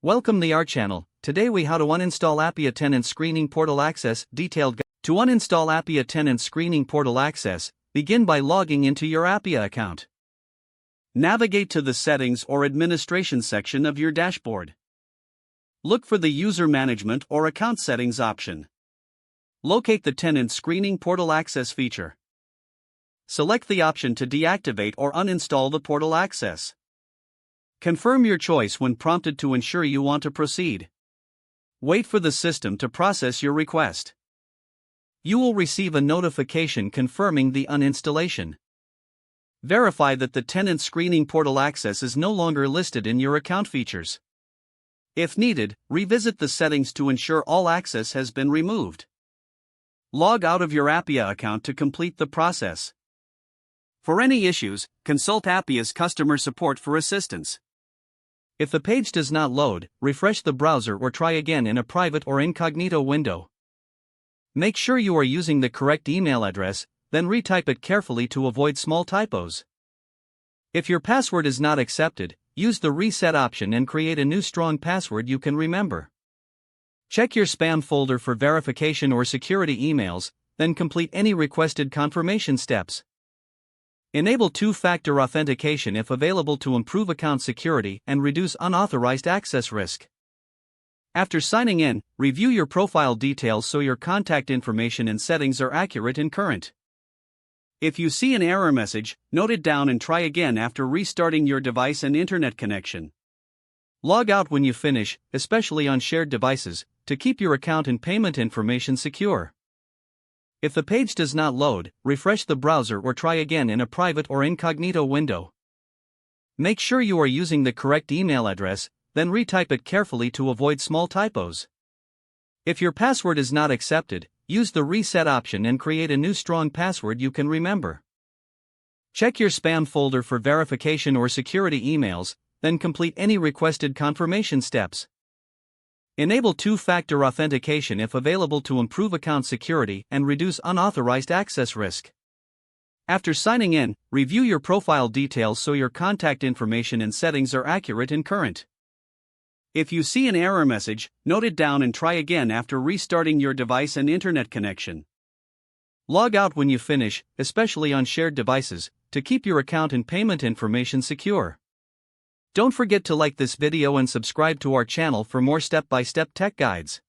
Welcome to our channel. Today we how to uninstall Appia Tenant Screening Portal Access detailed guide. To uninstall Appia Tenant Screening Portal Access, begin by logging into your Appia account. Navigate to the Settings or Administration section of your dashboard. Look for the User Management or Account Settings option. Locate the Tenant Screening Portal Access feature. Select the option to deactivate or uninstall the portal access. Confirm your choice when prompted to ensure you want to proceed. Wait for the system to process your request. You will receive a notification confirming the uninstallation. Verify that the Tenant Screening Portal Access is no longer listed in your account features. If needed, revisit the settings to ensure all access has been removed. Log out of your Appia account to complete the process. For any issues, consult Appia's customer support for assistance. If the page does not load, refresh the browser or try again in a private or incognito window. Make sure you are using the correct email address, then retype it carefully to avoid small typos. If your password is not accepted, use the reset option and create a new strong password you can remember. Check your spam folder for verification or security emails, then complete any requested confirmation steps. Enable two-factor authentication if available to improve account security and reduce unauthorized access risk. After signing in, review your profile details so your contact information and settings are accurate and current. If you see an error message, note it down and try again after restarting your device and internet connection. Log out when you finish, especially on shared devices, to keep your account and payment information secure. If the page does not load, refresh the browser or try again in a private or incognito window. Make sure you are using the correct email address, then retype it carefully to avoid small typos. If your password is not accepted, use the reset option and create a new strong password you can remember. Check your spam folder for verification or security emails, then complete any requested confirmation steps. Enable two-factor authentication if available to improve account security and reduce unauthorized access risk. After signing in, review your profile details so your contact information and settings are accurate and current. If you see an error message, note it down and try again after restarting your device and internet connection. Log out when you finish, especially on shared devices, to keep your account and payment information secure. Don't forget to like this video and subscribe to our channel for more step-by-step tech guides.